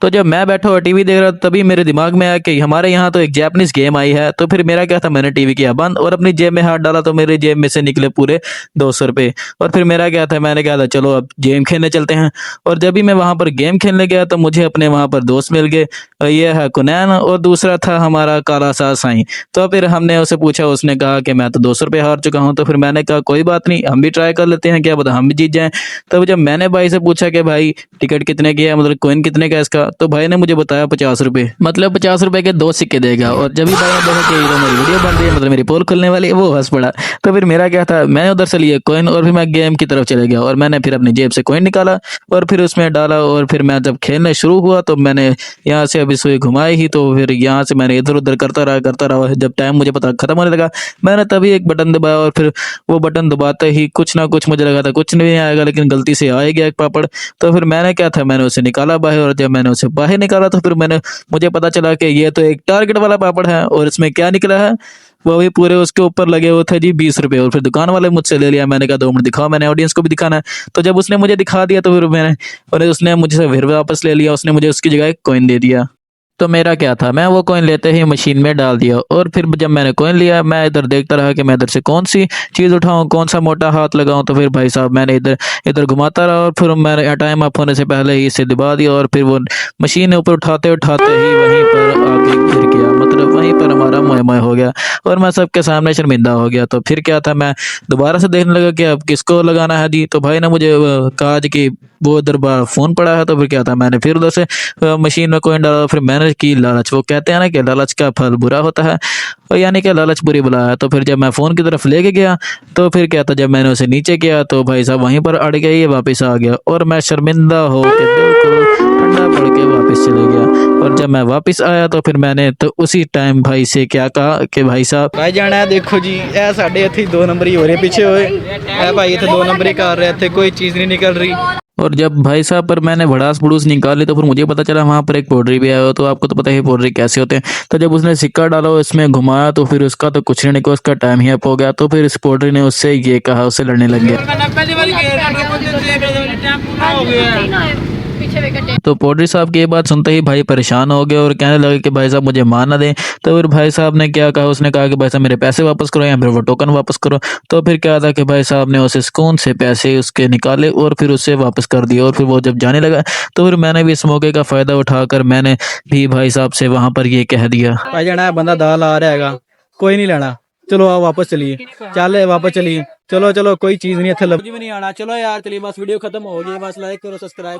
तो जब मैं बैठा हुआ टीवी देख रहा था तभी मेरे दिमाग में आया कि हमारे यहाँ तो एक जापानीज गेम आई है। तो फिर मेरा क्या था, मैंने टीवी किया बंद और अपनी जेब में हाथ डाला तो मेरी जेब में से निकले पूरे 200 रुपये। और फिर मेरा क्या था, मैंने कहा था चलो अब गेम खेलने चलते हैं। और जब भी मैं वहां पर गेम खेलने गया तो मुझे अपने वहां पर दोस्त मिल गए। ये है कुनैन और दूसरा था हमारा काला सा साईं। तो फिर हमने उसे पूछा, उसने कहा कि मैं तो 200 रुपये हार चुका हूँ। तो फिर मैंने कहा कोई बात नहीं, हम भी ट्राई कर लेते हैं, क्या पता हम भी जीत जाएं। तब जब मैंने भाई से पूछा कि भाई टिकट कितने की है, मतलब कॉइन कितने का है इसका, तो भाई ने मुझे बताया 50 रुपये, मतलब 50 रुपये के 2 सिक्के देगा। और जब भी भाई ने देखा कि ये तो मेरी वीडियो बन रही है, मतलब मेरी पोल खुलने वाली है, वो हंस पड़ा। तो फिर मेरा क्या था, मैंने उधर से लिए कॉइन और फिर मैं गेम की तरफ चले गया और मैंने फिर अपनी जेब से कॉइन निकाला और फिर उसमें डाला। और फिर मैं जब खेलने शुरू हुआ तो मैंने यहाँ से अभी सुई घुमाई ही, तो फिर यहाँ से मैंने इधर उधर करता रहा। जब टाइम मुझे पता खत्म होने लगा, मैंने तभी एक बटन दबाया और फिर वो बटन दबाते ही कुछ ना कुछ, मुझे लगा था कुछ नहीं आएगा, लेकिन गलती से आ ही गया एक पापड़। तो फिर मैंने क्या था, मैंने उसे निकाला बाहर और जब मैंने उसे बाहर निकाला तो फिर मुझे पता चला कि ये तो एक टारगेट वाला पापड़ है। और इसमें क्या निकला है, वो भी पूरे उसके ऊपर लगे हुए थे जी 20 रुपये। और फिर दुकान वाले मुझसे ले लिया। मैंने कहा 2 मिनट दिखाओ, मैंने ऑडियंस को भी दिखाना है। तो जब उसने मुझे दिखा दिया तो फिर उसने मुझसे फिर वापस ले लिया, उसने मुझे उसकी जगह एक कॉइन दे दिया। तो मेरा क्या था, मैं वो कॉइन लेते ही मशीन में डाल दिया और फिर जब मैंने कॉइन लिया मैं इधर देखता रहा कि मैं इधर से कौन सी चीज़ उठाऊं, कौन सा मोटा हाथ लगाऊं। तो फिर भाई साहब मैंने इधर इधर घुमाता रहा और फिर मैंने टाइम अप होने से पहले ही इसे दबा दिया और फिर वो मशीन ऊपर उठाते उठाते ही वहीं पर आके गिर गया, मतलब वहीं पर हमारा मोह मोह हो गया और मैं सबके सामने शर्मिंदा हो गया। तो फिर क्या था, मैं दोबारा से देखने लगा कि अब किसको लगाना है जी। तो भाई ने मुझे कहा जी कि वो उधर बाहर फ़ोन पड़ा है। तो फिर क्या था, मैंने फिर उधर से मशीन में कॉइन डाला। फिर मैंने की लालच, वो कहते हैं ना कि लालच का फल बुरा होता है, और यानी कि लालच बुरी बला है। तो फिर जब मैं फ़ोन की तरफ लेके गया तो फिर क्या था, जब मैंने उसे नीचे किया तो भाई साहब वहीं पर अड़ गया, ये वापस आ गया और मैं शर्मिंदा हो के बिल्कुल ठंडा पड़ के वापस चले गया। और जब मैं वापस आया तो फिर मैंने तो उसी टाइम भाई से क्या कहा कि भाई साहब भाई जाना है, देखो जी ਇਹ ਸਾਡੇ ਇੱਥੇ 2 ਨੰਬਰ ਹੀ ਹੋ ਰਹੇ ਪਿੱਛੇ ਹੋਏ ਇਹ ਭਾਈ ਇੱਥੇ 2 ਨੰਬਰ ਹੀ ਕਰ ਰਿਹਾ, ਇੱਥੇ कोई चीज़ नहीं निकल रही। और जब भाई साहब पर मैंने भड़ास भड़ूस निकाली तो फिर मुझे पता चला वहाँ पर एक पाउडरी भी आया हो। तो आपको तो पता है पाउडरी कैसे होते हैं। तो जब उसने सिक्का डाला और इसमें घुमाया तो फिर उसका तो कुछ नहीं निकला, उसका टाइम ही अप हो गया। तो फिर इस पाउडरी ने उससे ये कहा, उससे लड़ने लग गया। तो पाउडरी साहब की ये बात सुनते ही भाई परेशान हो गए और कहने लगे कि भाई साहब मुझे मार ना दें। तो फिर भाई साहब ने क्या कहा, उसने कहा कि भाई साहब मेरे पैसे वापस करो या फिर वो टोकन वापस करो। तो फिर क्या था कि भाई साहब ने उसे सुकून से पैसे उसके निकाले और फिर उसे वापस कर दिए। और फिर वो जब जाने लगा तो फिर मैंने भी इस मौके का फ़ायदा उठाकर मैंने भी भाई साहब से वहाँ पर ये कह दिया, भाई जाना है, बंदा दाल आ रहा हैगा, कोई नहीं लेना, चलो आओ वापस चलिए, चल वापस चलिए, चलो चलो कोई चीज़ नहीं, इतने लफ्ज भी नहीं आना, चलो यार चलिए बस वीडियो खत्म हो गई, बस लाइक करो सब्सक्राइब।